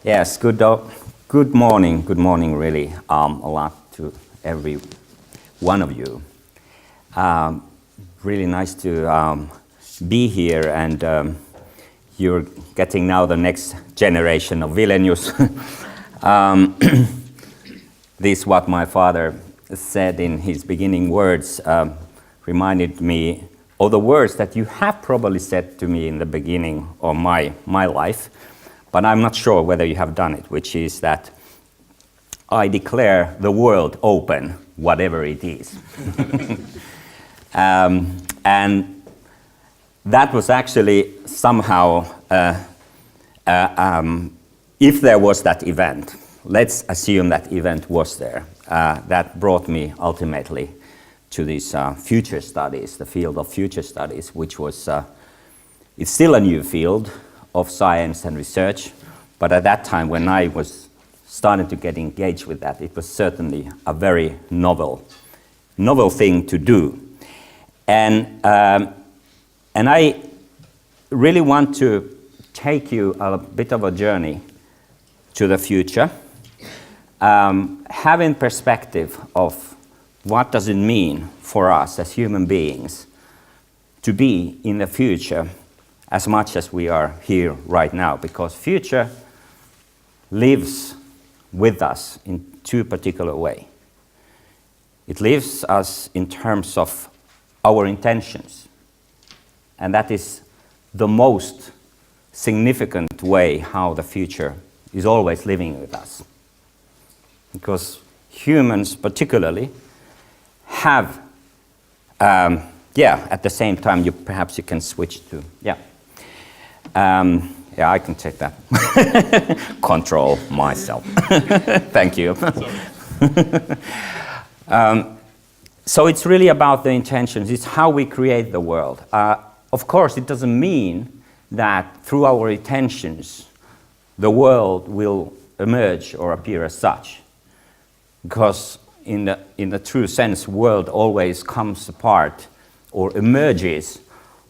Yes, good morning, really, a lot to every one of you. Really nice to be here, and you're getting now the next generation of Wilenius. This, what my father said in his beginning words, reminded me of the words that you have probably said to me in the beginning of my life. But I'm not sure whether you have done it, which is that I declare the world open, whatever it is. And that was actually somehow, if there was that event, let's assume that event was there, that brought me ultimately to these future studies, the field of future studies, which was, it's still a new field of science and research, but at that time when I was starting to get engaged with that, it was certainly a very novel thing to do. And I really want to take you a bit of a journey to the future, having perspective of what does it mean for us as human beings to be in the future as much as we are here right now, because future lives with us in two particular ways. It lives us in terms of our intentions, and that is the most significant way how the future is always living with us. Because humans particularly have, at the same time, perhaps you can switch to, I can take that. Control myself. Thank you. So it's really about the intentions. It's how we create the world. Of course, it doesn't mean that through our intentions, the world will emerge or appear as such. Because in the true sense, world always comes apart or emerges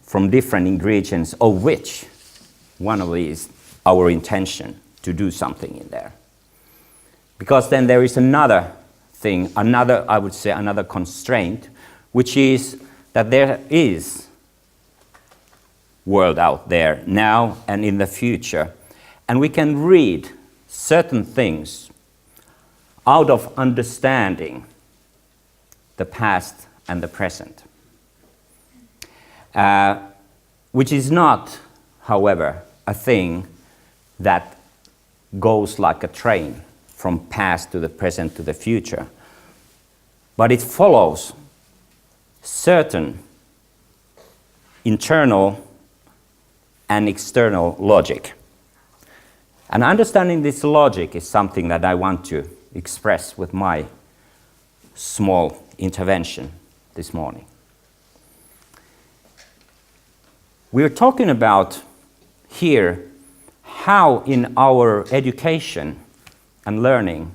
from different ingredients, of which one of these, our intention to do something in there. Because then there is another thing, I would say another constraint, which is that there is world out there now and in the future, and we can read certain things out of understanding the past and the present, which is not, however, a thing that goes like a train from past to the present to the future, but it follows certain internal and external logic. And understanding this logic is something that I want to express with my small intervention this morning. We're talking about here how in our education and learning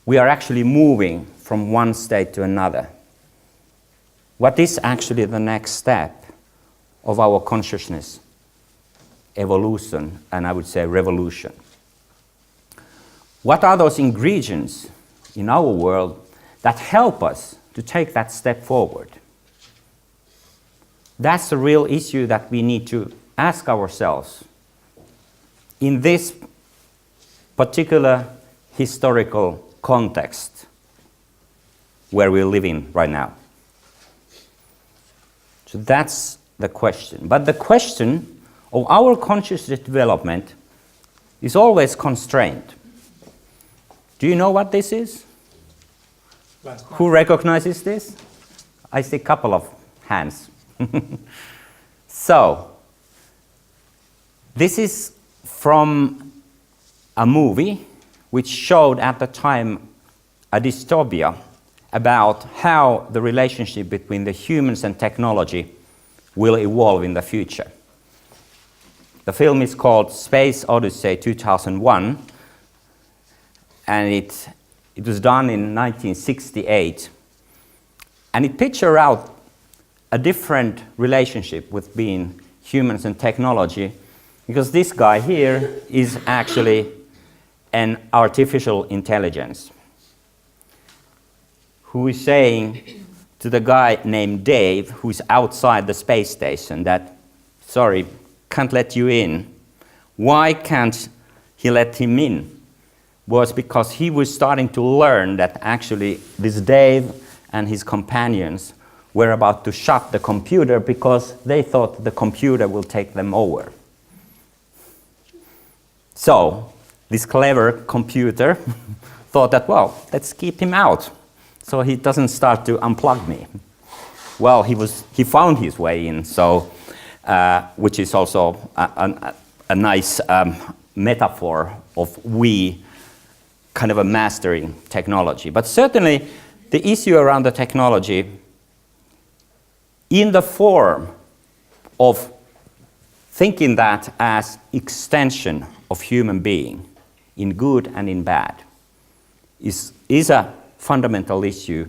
we are actually moving from one state to another. What is actually the next step of our consciousness evolution, and I would say revolution? What are those ingredients in our world that help us to take that step forward? That's the real issue that we need to ask ourselves in this particular historical context where we're living right now. So that's the question. But the question of our consciousness development is always constrained. Do you know what this is? Who recognizes this? I see a couple of hands. So, this is from a movie which showed at the time a dystopia about how the relationship between the humans and technology will evolve in the future. The film is called Space Odyssey 2001, and it was done in 1968, and it pictures out a different relationship between humans and technology Because this guy here is actually an artificial intelligence who is saying to the guy named Dave, who's outside the space station, that, sorry, can't let you in. Why can't he let him in? Was because he was starting to learn that actually this Dave and his companions were about to shut the computer because they thought the computer will take them over. So this clever computer thought that, well, let's keep him out so he doesn't start to unplug me. Well, he found his way in, so which is also a nice metaphor of we kind of a mastering technology. But certainly the issue around the technology in the form of thinking that as extension of human being in good and in bad is a fundamental issue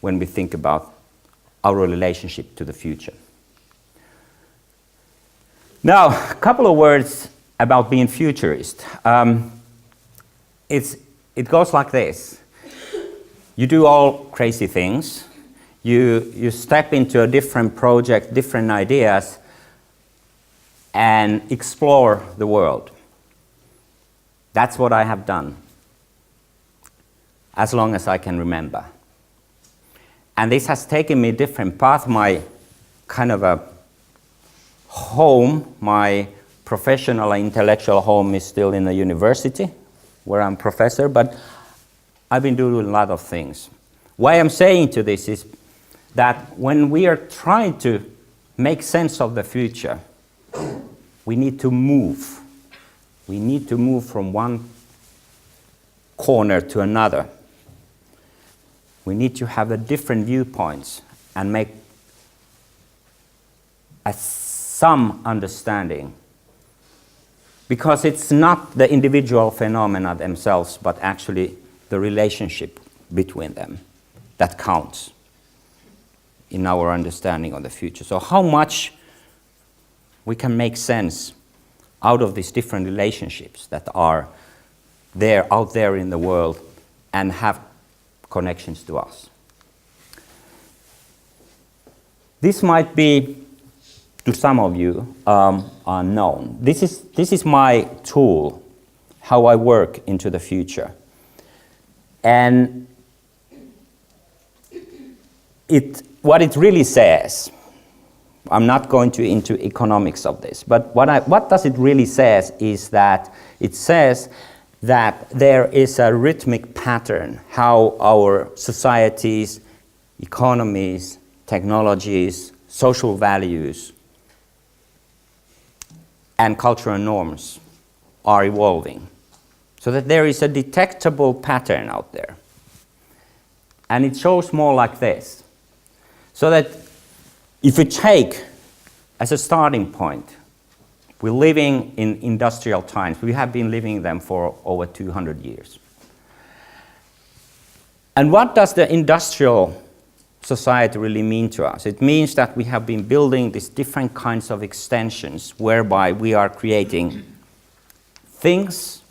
when we think about our relationship to the future. Now, a couple of words about being futurist. It goes like this. You do all crazy things. You step into a different project, different ideas, and explore the world. That's what I have done, as long as I can remember. And this has taken me a different path. My kind of a home, my professional and intellectual home is still in the university, where I'm professor, but I've been doing a lot of things. Why I'm saying to this is that when we are trying to make sense of the future, we need to move. We need to move from one corner to another. We need to have a different viewpoints and make some understanding. Because it's not the individual phenomena themselves, but actually the relationship between them that counts in our understanding of the future. So how much we can make sense out of these different relationships that are there, out there in the world, and have connections to us. This might be, to some of you, unknown. This is my tool, how I work into the future. And what it really says, I'm not going into economics of this, but what does it really says is that it says that there is a rhythmic pattern how our societies, economies, technologies, social values, and cultural norms are evolving. So that there is a detectable pattern out there. And it shows more like this. So that if we take as a starting point, we're living in industrial times. We have been living them for over 200 years. And what does the industrial society really mean to us? It means that we have been building these different kinds of extensions whereby we are creating things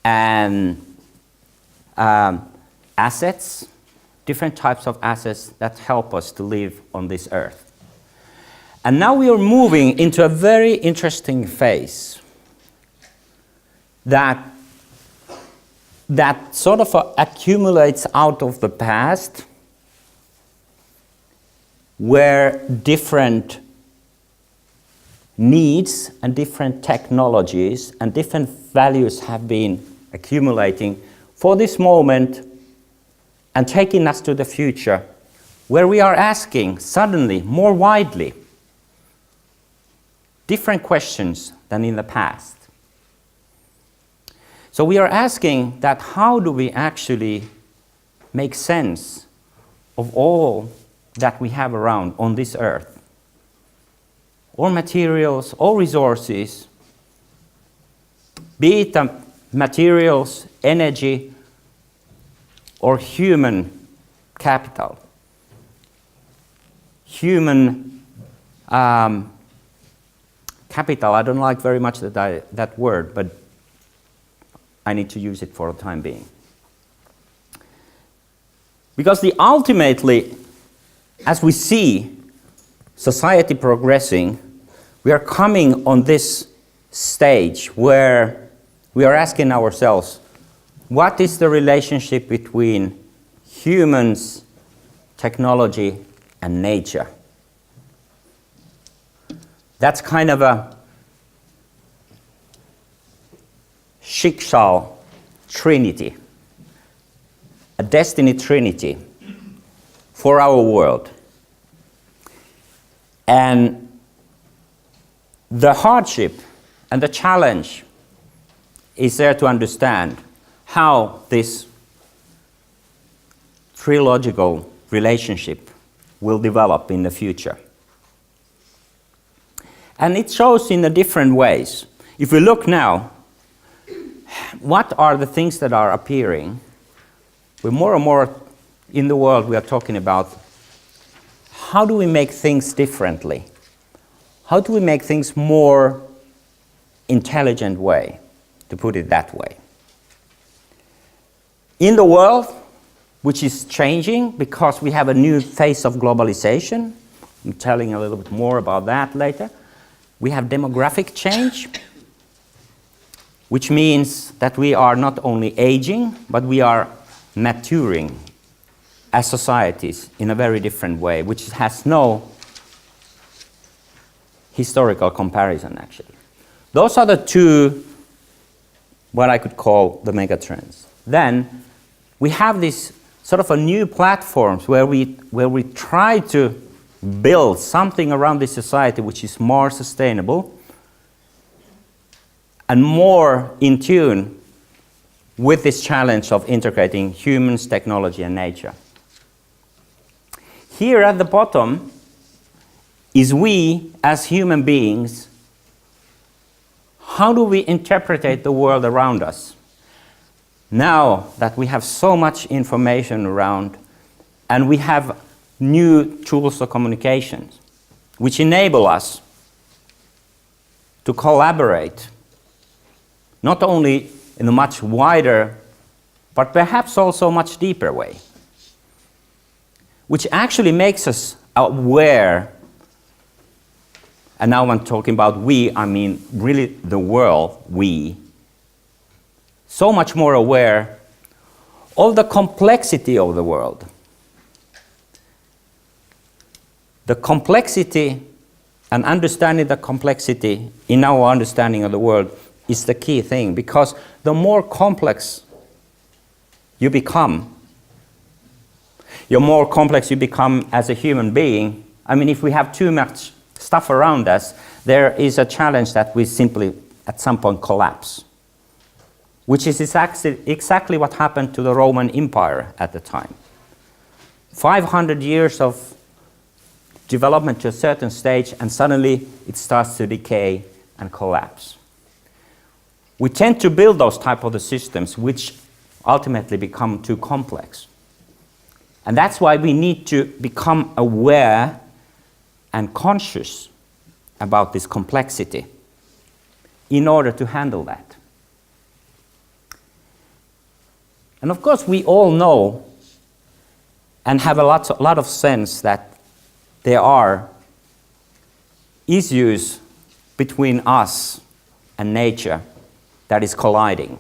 and assets, different types of assets that help us to live on this earth. And now we are moving into a very interesting phase that sort of accumulates out of the past, where different needs and different technologies and different values have been accumulating for this moment and taking us to the future, where we are asking suddenly, more widely, different questions than in the past. So we are asking that how do we actually make sense of all that we have around on this earth? All materials, all resources, be it materials, energy, or human capital, human capital. I don't like very much that word, but I need to use it for the time being. Because ultimately, as we see society progressing, we are coming on this stage where we are asking ourselves, what is the relationship between humans, technology, and nature? That's kind of a Schicksal trinity, a destiny trinity for our world. And the hardship and the challenge is there to understand how this trilogical relationship will develop in the future. And it shows in the different ways. If we look now, what are the things that are appearing? We're more and more in the world we are talking about how do we make things differently? How do we make things more intelligent way, to put it that way? In the world, which is changing because we have a new phase of globalization, I'm telling a little bit more about that later. We have demographic change, which means that we are not only aging, but we are maturing as societies in a very different way, which has no historical comparison, actually. Those are the two, what I could call the megatrends. Then we have this sort of a new platforms where we try to build something around this society which is more sustainable and more in tune with this challenge of integrating humans, technology, and nature. Here at the bottom is we as human beings. How do we interpret the world around us? Now that we have so much information around and we have new tools of communication which enable us to collaborate not only in a much wider but perhaps also much deeper way, which actually makes us aware, and now I'm talking about we, I mean really the world, we, so much more aware of the complexity of the world. The complexity and understanding the complexity in our understanding of the world is the key thing, because the more complex you become, the more complex you become as a human being. I mean, if we have too much stuff around us, there is a challenge that we simply at some point collapse, which is exactly what happened to the Roman Empire at the time. 500 years of development to a certain stage, and suddenly it starts to decay and collapse. We tend to build those type of the systems which ultimately become too complex. And that's why we need to become aware and conscious about this complexity in order to handle that. And of course we all know and have a lot of sense that there are issues between us and nature that is colliding.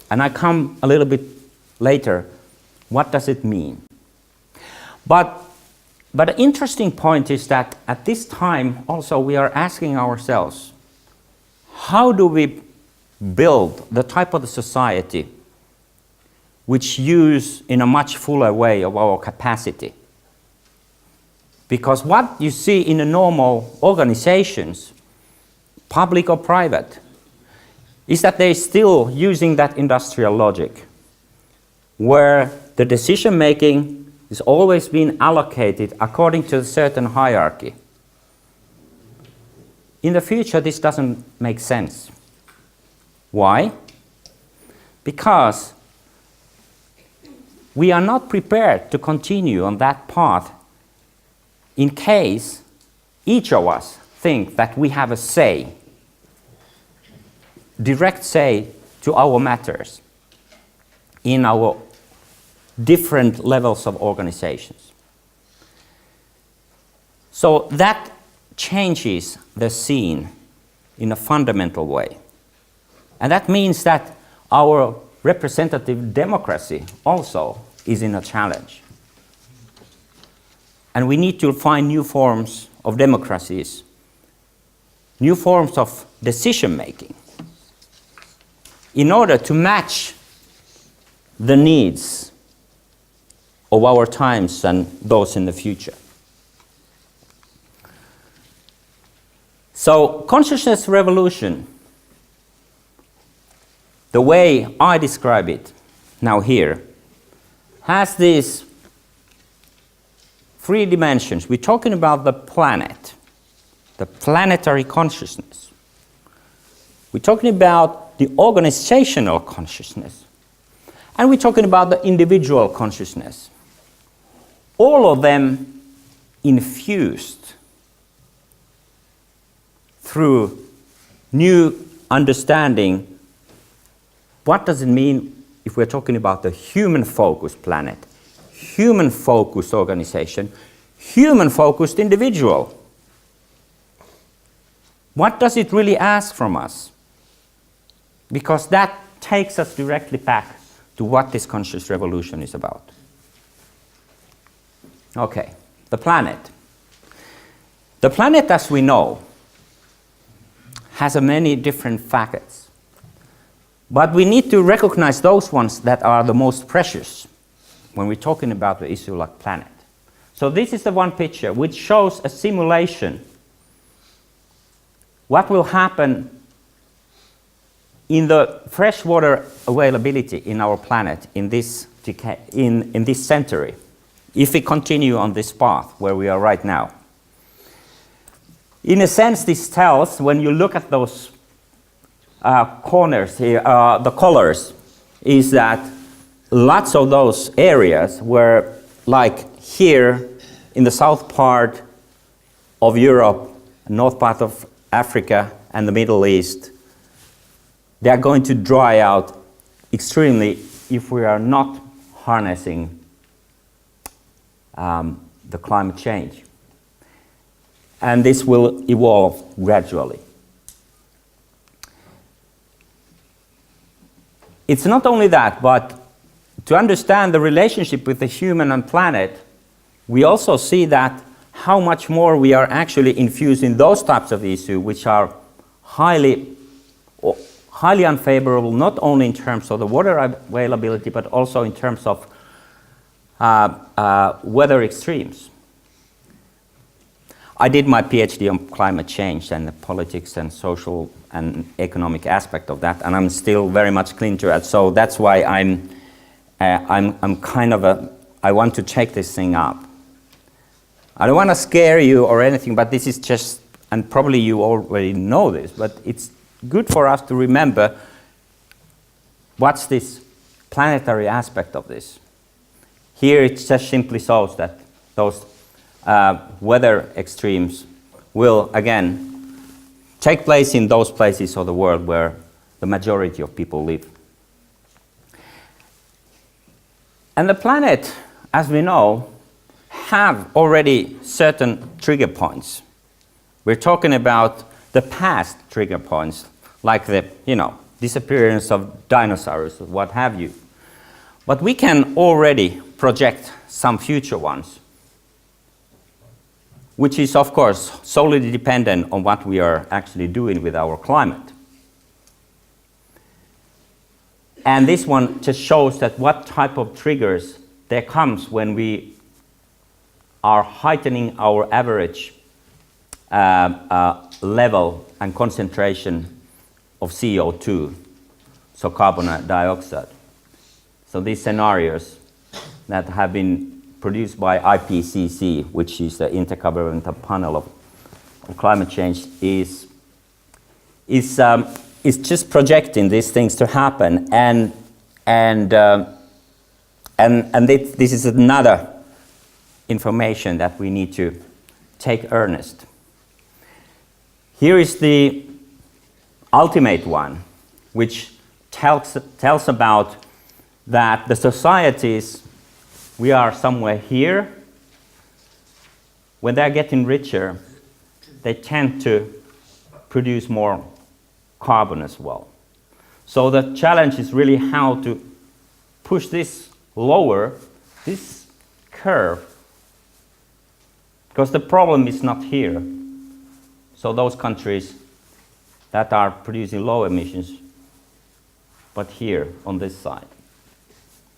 And I come a little bit later, what does it mean? But an interesting point is that at this time also we are asking ourselves, how do we build the type of the society which use in a much fuller way of our capacity? Because what you see in the normal organizations, public or private, is that they're still using that industrial logic, where the decision making is always being allocated according to a certain hierarchy. In the future, this doesn't make sense. Why? Because we are not prepared to continue on that path in case each of us think that we have a say direct say to our matters in our different levels of organizations. So that changes the scene in a fundamental way. And that means that our representative democracy also is in a challenge. And we need to find new forms of democracies, new forms of decision making, in order to match the needs of our times and those in the future. So, consciousness revolution, the way I describe it now here, has these three dimensions. We're talking about the planet, the planetary consciousness. We're talking about the organizational consciousness. And we're talking about the individual consciousness. All of them infused through new understanding. What does it mean if we're talking about the human-focused planet, human-focused organization, human-focused individual? What does it really ask from us? Because that takes us directly back to what this conscious revolution is about. Okay, the planet. The planet, as we know, has many different facets. But we need to recognize those ones that are the most precious when we're talking about the issue like planet. So this is the one picture which shows a simulation. What will happen in the fresh water availability in our planet in this century, if we continue on this path where we are right now. In a sense, this tells, when you look at those corners here, the colors, is that lots of those areas were like here in the south part of Europe, north part of Africa and the Middle East, they are going to dry out extremely if we are not harnessing the climate change. And this will evolve gradually. It's not only that, but to understand the relationship with the human and planet, we also see that how much more we are actually infusing those types of issues which are highly unfavorable, not only in terms of the water availability, but also in terms of weather extremes. I did my PhD on climate change and the politics and social and economic aspect of that, and I'm still very much clean to it. So that's why I'm kind of I want to take this thing up. I don't want to scare you or anything, but this is just, and probably you already know this, but it's good for us to remember what's this planetary aspect of this. Here it just simply shows that those weather extremes will again take place in those places of the world where the majority of people live. And the planet, as we know, have already certain trigger points. We're talking about the past trigger points, like the disappearance of dinosaurs or what have you. But we can already project some future ones, which is, of course, solely dependent on what we are actually doing with our climate. And this one just shows that what type of triggers there comes when we are heightening our average level and concentration of CO2, so carbon dioxide. So these scenarios that have been produced by IPCC, which is the Intergovernmental Panel of Climate Change, is just projecting these things to happen, and this is another information that we need to take earnest. Here is the ultimate one, which tells about that the societies, we are somewhere here. When they're getting richer, they tend to produce more carbon as well. So the challenge is really how to push this lower, this curve, because the problem is not here. So those countries that are producing low emissions, but here on this side.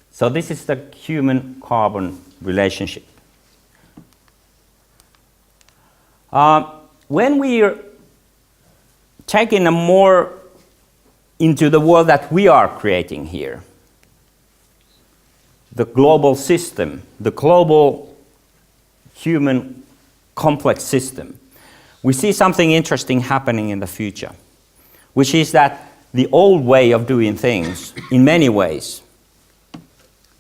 So this is the human-carbon relationship. When we are taking a more into the world that we are creating here, the global system, the global human complex system, we see something interesting happening in the future, which is that the old way of doing things, in many ways,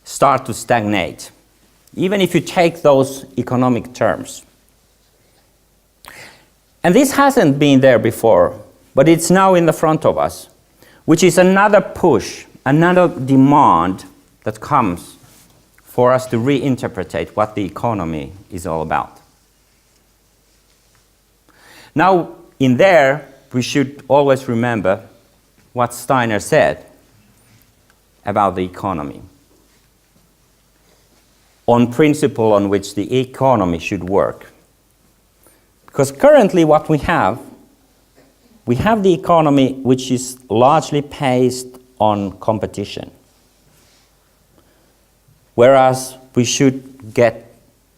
start to stagnate, even if you take those economic terms. And this hasn't been there before, but it's now in the front of us, which is another push, another demand that comes for us to reinterpret what the economy is all about. Now, in there, we should always remember what Steiner said about the economy, on principle on which the economy should work. Because currently what we have the economy which is largely based on competition, whereas we should get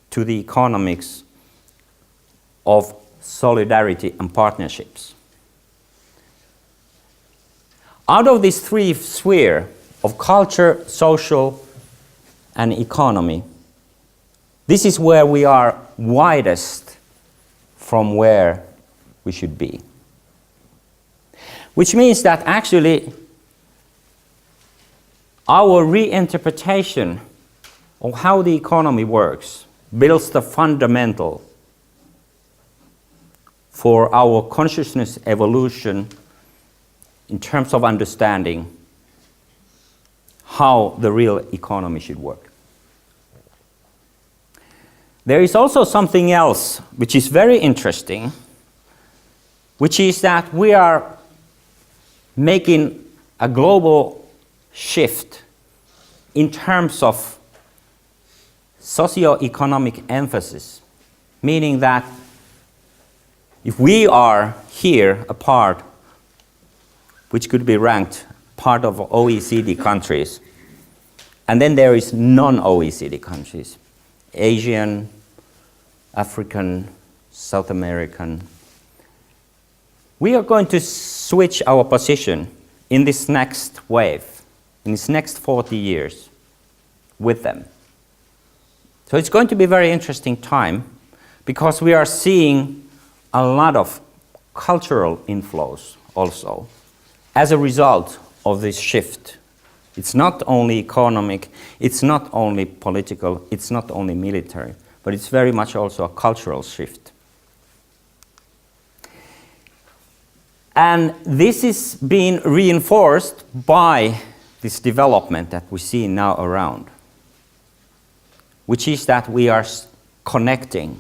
to the economics of solidarity and partnerships. Out of these three spheres of culture, social, and economy, this is where we are widest from where we should be. Which means that actually our reinterpretation of how the economy works builds the fundamental for our consciousness evolution in terms of understanding how the real economy should work. There is also something else which is very interesting, which is that we are making a global shift in terms of socio-economic emphasis, meaning that if we are here a part, which could be ranked part of OECD countries, and then there is non-OECD countries, Asian, African, South American. We are going to switch our position in this next wave, in this next 40 years, with them. So it's going to be a very interesting time, because we are seeing a lot of cultural inflows also as a result of this shift. It's not only economic, it's not only political, it's not only military, but it's very much also a cultural shift. And this is being reinforced by this development that we see now around, which is that we are connecting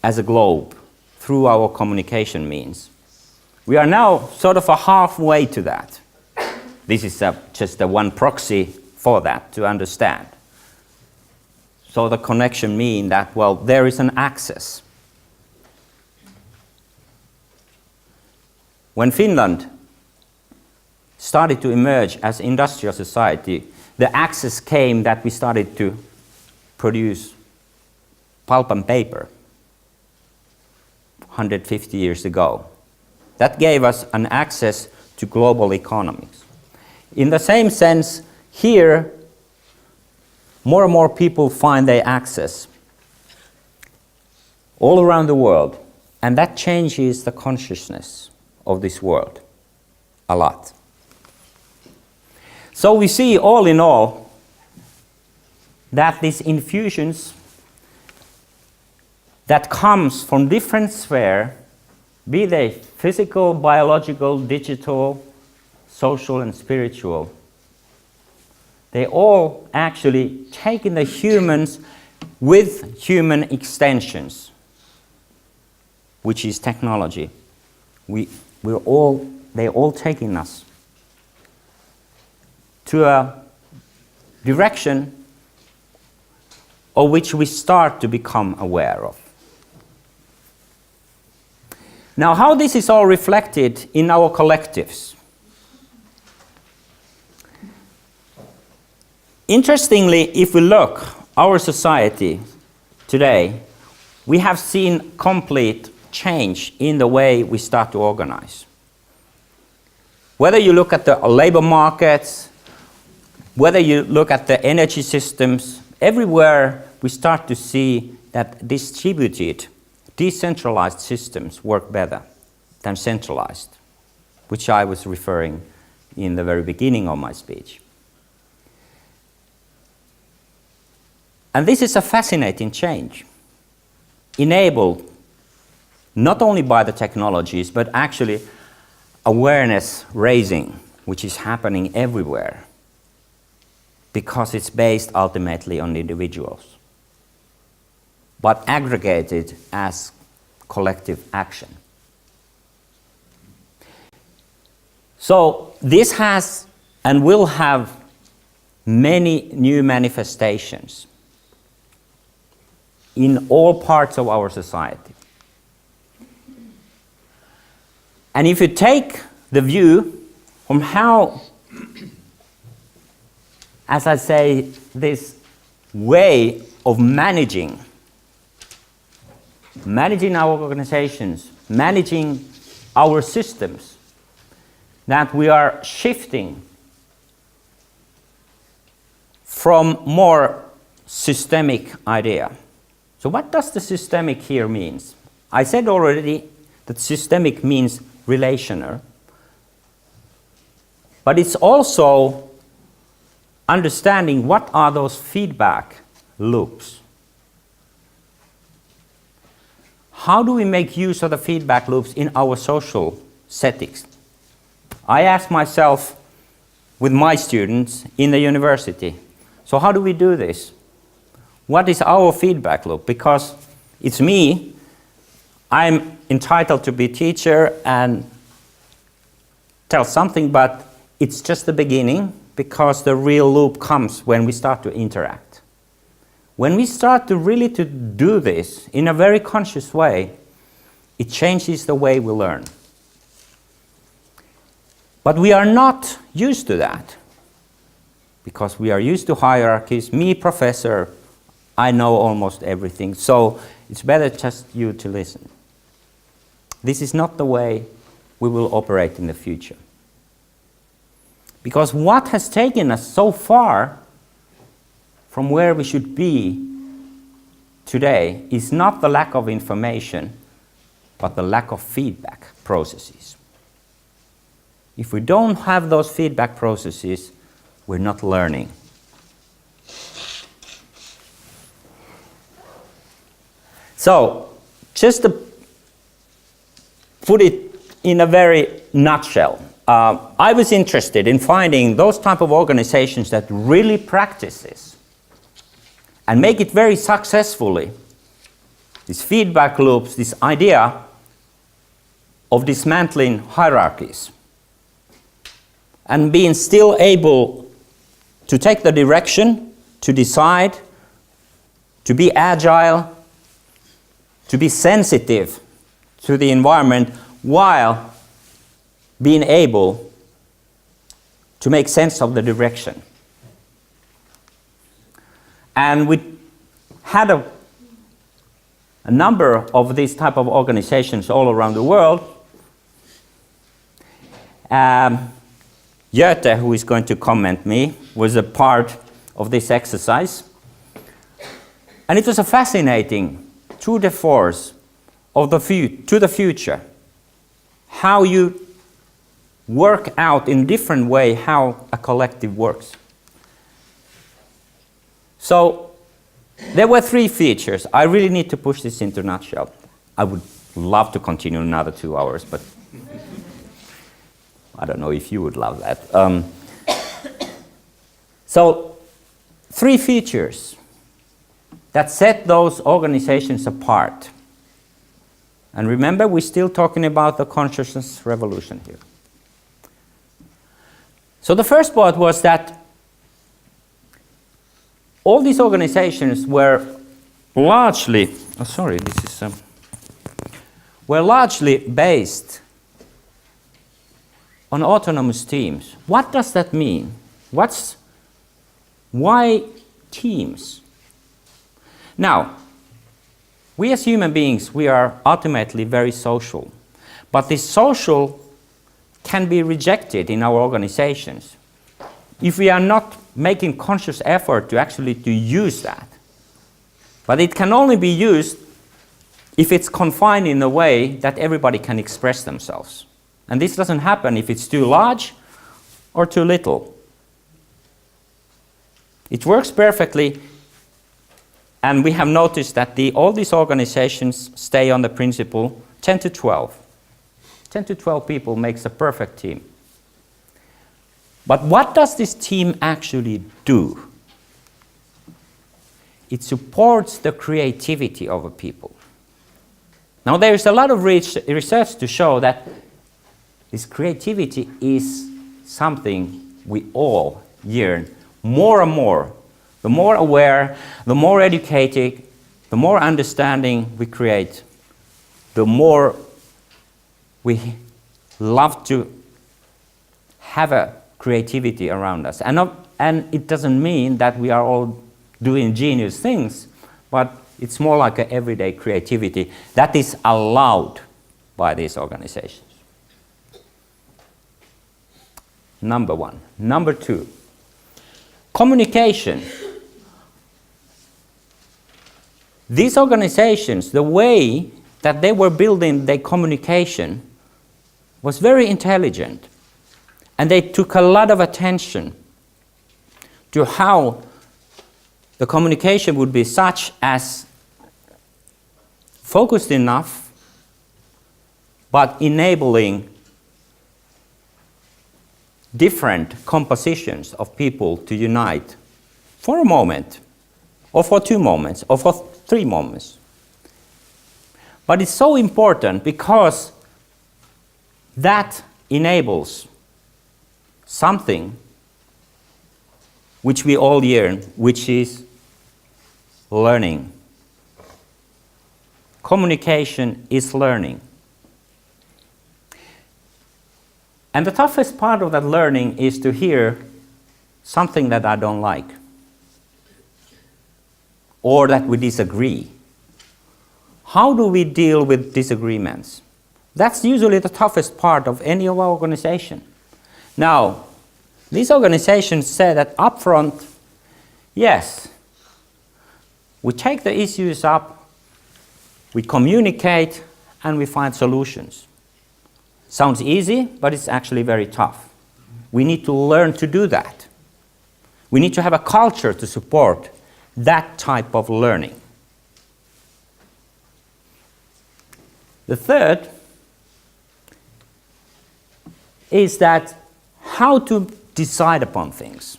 as a globe through our communication means. We are now sort of halfway to that. This is just a one proxy for that to understand. So the connection means that, well, there is an access. When Finland started to emerge as an industrial society, the access came that we started to produce pulp and paper 150 years ago. That gave us an access to global economics. In the same sense, here, more and more people find their access all around the world, and that changes the consciousness of this world a lot. So we see, all in all, that these infusions that comes from different spheres, be they physical, biological, digital, social and spiritual, they all actually take in the humans with human extensions, which is technology. They're all taking us to a direction of which we start to become aware of. Now, how this is all reflected in our collectives. Interestingly, if we look our society today, we have seen complete change in the way we start to organize. Whether you look at the labor markets, whether you look at the energy systems, everywhere we start to see that distributed, decentralized systems work better than centralized, which I was referring in the very beginning of my speech. And this is a fascinating change, enabled not only by the technologies, but actually awareness raising, which is happening everywhere, because it's based ultimately on individuals, but aggregated as collective action. So this has and will have many new manifestations in all parts of our society. And if you take the view from how, as I say, this way of managing our organizations, managing our systems, that we are shifting from more systemic idea. So what does the systemic here means? I said already that systemic means relational, but it's also understanding what are those feedback loops. How do we make use of the feedback loops in our social settings? I ask myself with my students in the university, so how do we do this? What is our feedback loop? Because it's me, I'm entitled to be teacher and tell something, but it's just the beginning, because the real loop comes when we start to interact. When we start to really to do this in a very conscious way, it changes the way we learn. But we are not used to that, because we are used to hierarchies. Me, professor, I know almost everything, so it's better just you to listen. This is not the way we will operate in the future. Because what has taken us so far from where we should be today is not the lack of information, but the lack of feedback processes. If we don't have those feedback processes, we're not learning. So, just to put it in a very nutshell, I was interested in finding those type of organizations that really practice this and make it very successfully. These feedback loops, this idea of dismantling hierarchies and being still able to take the direction, to decide, to be agile, to be sensitive to the environment while being able to make sense of the direction. And we had a number of these type of organizations all around the world. Goethe, who is going to comment me, was a part of this exercise. And it was a fascinating tour de force of to the future. How you work out in different way how a collective works. So there were 3 features. I really need to push this into a nutshell. I would love to continue another 2 hours, but I don't know if you would love that. So, 3 features that set those organizations apart. And remember, we're still talking about the consciousness revolution here. So the first part was that all these organizations were largely, were largely based on autonomous teams. What does that mean? Why teams? Now, we as human beings, we are ultimately very social. But this social can be rejected in our organizations if we are not making conscious effort to actually use that. But it can only be used if it's confined in a way that everybody can express themselves. And this doesn't happen if it's too large or too little. It works perfectly, and we have noticed that all these organizations stay on the principle 10 to 12. 10 to 12 people makes a perfect team. But what does this team actually do? It supports the creativity of a people. Now there is a lot of research to show that this creativity is something we all yearn more and more. The more aware, the more educated, the more understanding we create, the more we love to have a creativity around us. And it doesn't mean that we are all doing genius things, but it's more like an everyday creativity that is allowed by these organizations. Number 1. Number 2, communication. These organizations, the way that they were building their communication was very intelligent. And they took a lot of attention to how the communication would be such as focused enough, but enabling different compositions of people to unite for a moment, or for 2 moments, or for 3 moments. But it's so important because that enables something which we all yearn, which is learning. Communication is learning. And the toughest part of that learning is to hear something that I don't like, or that we disagree. How do we deal with disagreements? That's usually the toughest part of any of our organization. Now, these organizations say that upfront, yes, we take the issues up, we communicate, and we find solutions. Sounds easy, but it's actually very tough. We need to learn to do that. We need to have a culture to support that type of learning. The third is that how to decide upon things.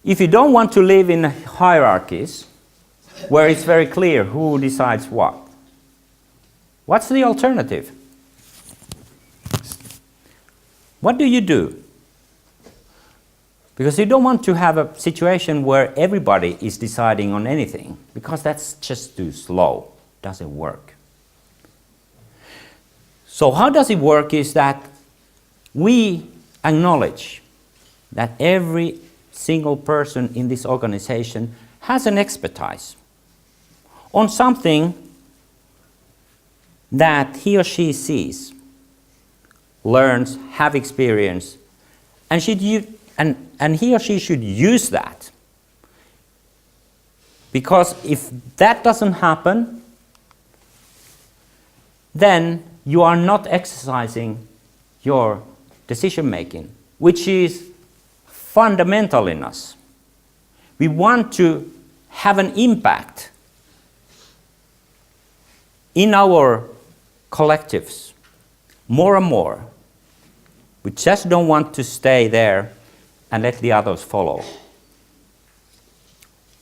If you don't want to live in hierarchies where it's very clear who decides what, what's the alternative? What do? Because you don't want to have a situation where everybody is deciding on anything, because that's just too slow. Doesn't work. So how does it work is that we acknowledge that every single person in this organization has an expertise on something that he or she sees, learns, have experience, and he or she should use that. Because if that doesn't happen, then you are not exercising your decision making, which is fundamental in us. We want to have an impact in our collectives more and more. We just don't want to stay there and let the others follow,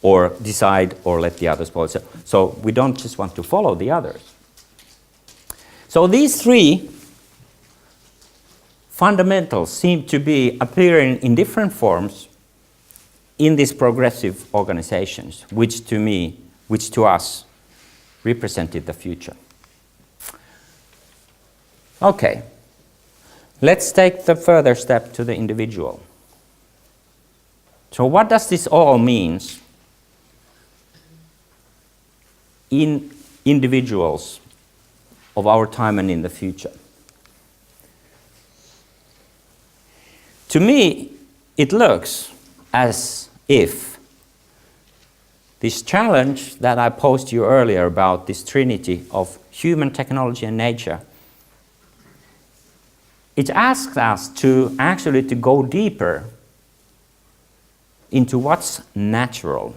or decide or let the others follow. So we don't just want to follow the others. So these three fundamentals seem to be appearing in different forms in these progressive organizations, which to us represented the future. Okay, let's take the further step to the individual. So what does this all mean in individuals of our time and in the future? To me, it looks as if this challenge that I posed to you earlier about this trinity of human, technology, and nature, it asks us to actually to go deeper into what's natural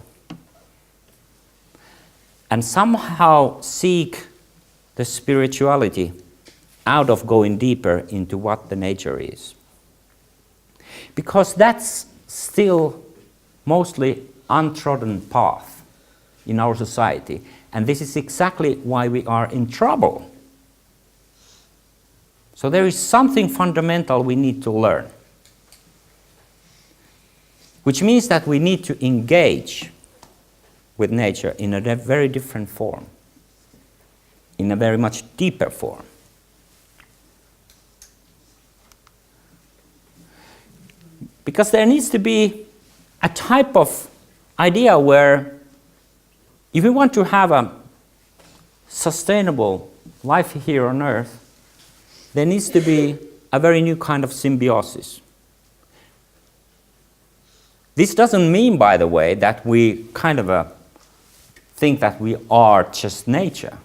and somehow seek the spirituality out of going deeper into what the nature is. Because that's still mostly untrodden path in our society, and this is exactly why we are in trouble. So there is something fundamental we need to learn, which means that we need to engage with nature in a very different form, in a very much deeper form. Because there needs to be a type of idea where if we want to have a sustainable life here on Earth, there needs to be a very new kind of symbiosis. This doesn't mean, by the way, that we kind of think that we are just nature.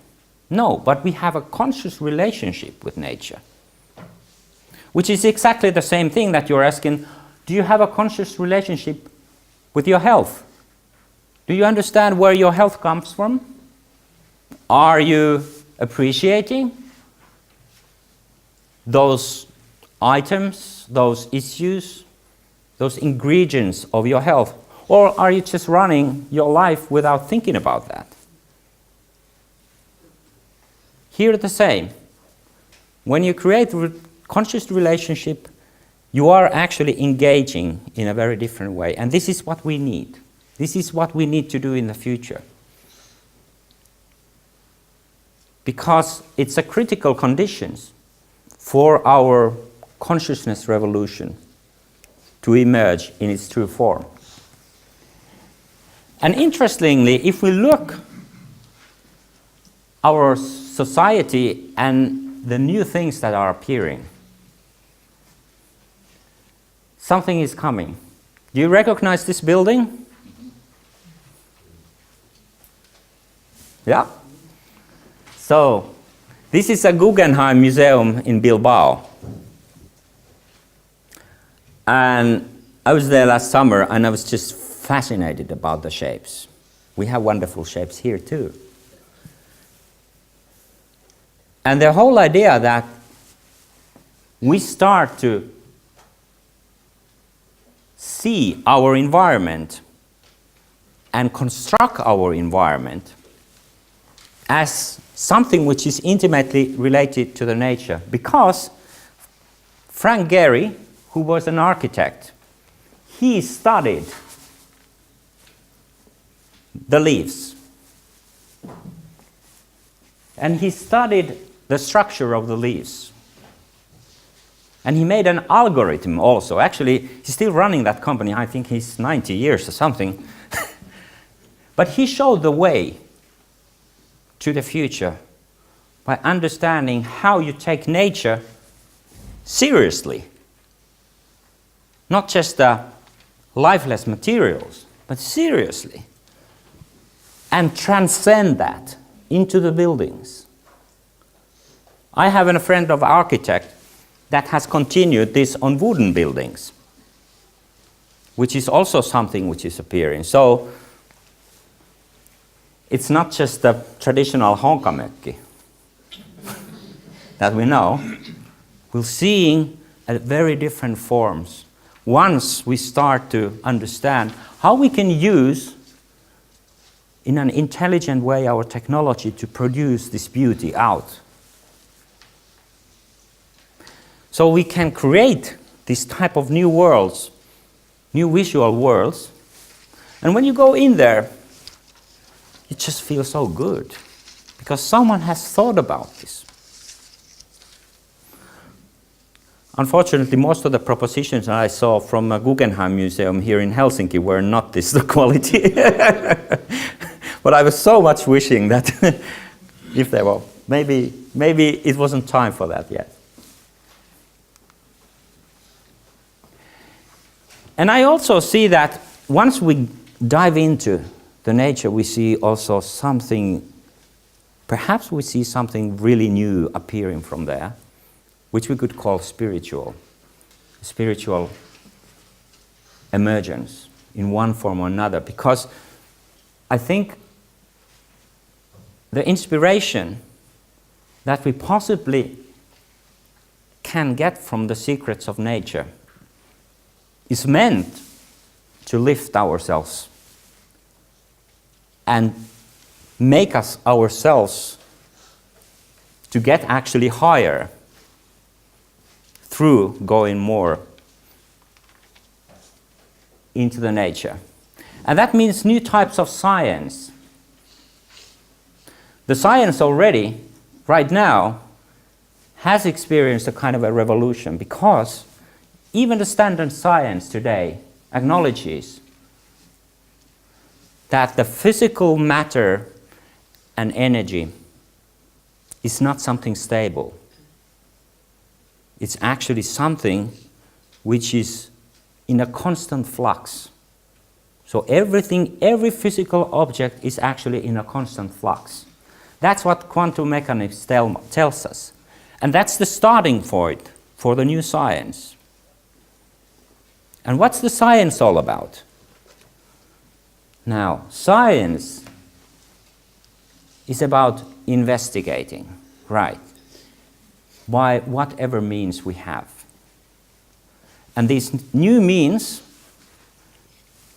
No, but we have a conscious relationship with nature, which is exactly the same thing that you're asking, do you have a conscious relationship with your health? Do you understand where your health comes from? Are you appreciating those items, those issues, those ingredients of your health? Or are you just running your life without thinking about that? Here the same. When you create a conscious relationship, you are actually engaging in a very different way. And this is what we need. This is what we need to do in the future. Because it's a critical condition for our consciousness revolution to emerge in its true form. And interestingly, if we look our society and the new things that are appearing, something is coming. Do you recognize this building? Yeah? So, this is a Guggenheim Museum in Bilbao. And I was there last summer and I was just fascinated about the shapes. We have wonderful shapes here too. And the whole idea that we start to see our environment and construct our environment as something which is intimately related to the nature. Because Frank Gehry, who was an architect, he studied the leaves. And he studied the structure of the leaves. And he made an algorithm also. Actually, he's still running that company. I think he's 90 years or something. But he showed the way to the future by understanding how you take nature seriously. Not just the lifeless materials, but seriously. And transcend that into the buildings. I have a friend of architect that has continued this on wooden buildings, which is also something which is appearing. So it's not just the traditional honkamökki that we know. We're seeing at very different forms once we start to understand how we can use in an intelligent way our technology to produce this beauty out. So we can create this type of new worlds, new visual worlds, and when you go in there, it just feels so good because someone has thought about this. Unfortunately, most of the propositions I saw from a Guggenheim Museum here in Helsinki were not this quality. But I was so much wishing that if they were, maybe it wasn't time for that yet. And I also see that once we dive into the nature, we see also something, perhaps we see something really new appearing from there, which we could call spiritual emergence in one form or another. Because I think the inspiration that we possibly can get from the secrets of nature is meant to lift ourselves and make us ourselves to get actually higher through going more into the nature. And that means new types of science. The science already, right now, has experienced a kind of a revolution because even the standard science today acknowledges that the physical matter and energy is not something stable. It's actually something which is in a constant flux. So every physical object is actually in a constant flux. That's what quantum mechanics tells us. And that's the starting point for the new science. And what's the science all about? Now, science is about investigating, right, by whatever means we have. And these new means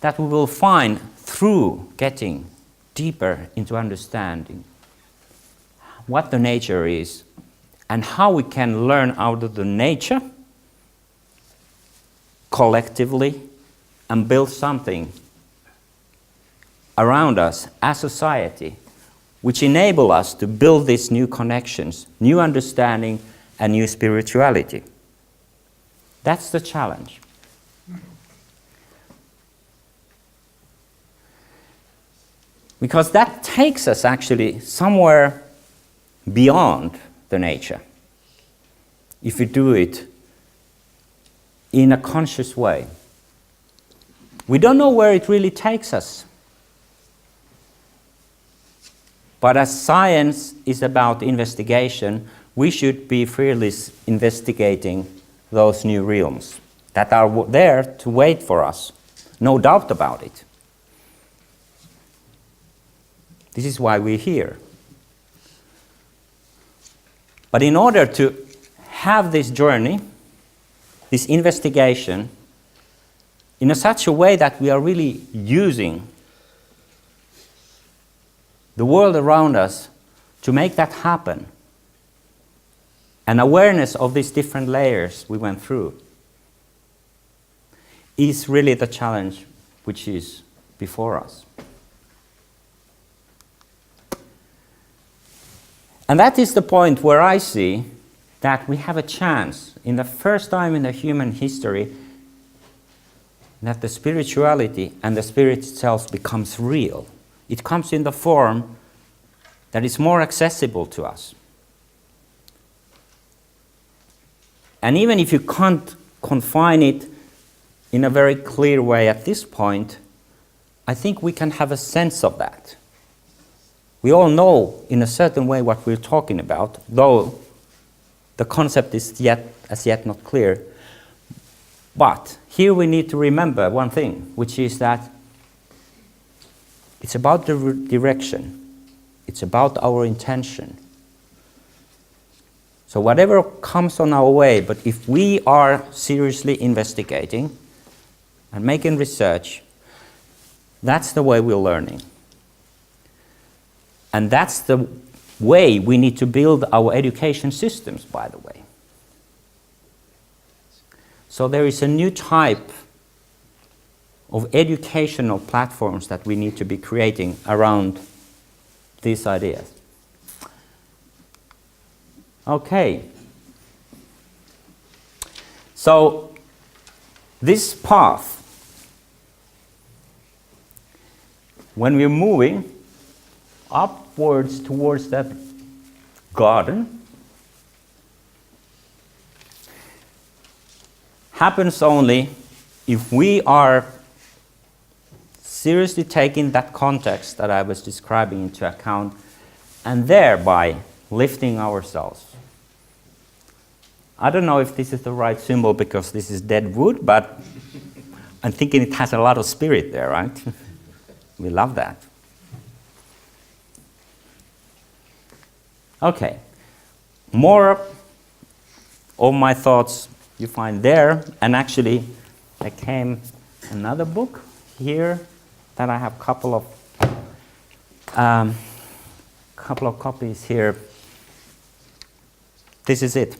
that we will find through getting deeper into understanding what the nature is and how we can learn out of the nature collectively and build something around us as society which enable us to build these new connections, new understanding and new spirituality. That's the challenge. Because that takes us actually somewhere beyond the nature, if we do it in a conscious way. We don't know where it really takes us. But as science is about investigation, we should be freely investigating those new realms that are there to wait for us. No doubt about it. This is why we're here. But in order to have this journey, this investigation, in such a way that we are really using the world around us to make that happen, an awareness of these different layers we went through, is really the challenge which is before us. And that is the point where I see that we have a chance, in the first time in the human history, that the spirituality and the spirit itself becomes real. It comes in the form that is more accessible to us. And even if you can't confine it in a very clear way at this point, I think we can have a sense of that. We all know in a certain way what we're talking about, though the concept is as yet not clear. But here we need to remember one thing, which is that it's about the direction. It's about our intention. So whatever comes on our way, but if we are seriously investigating and making research, that's the way we're learning. And that's the way we need to build our education systems, by the way. So there is a new type of educational platforms that we need to be creating around these ideas. Okay. So this path, when we're moving upwards towards that garden, happens only if we are seriously taking that context that I was describing into account and thereby lifting ourselves. I don't know if this is the right symbol because this is dead wood, but I'm thinking it has a lot of spirit there, right? We love that. Okay. More of my thoughts you find there, and actually there came another book here that I have a couple of copies here. This is it.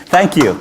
Thank you.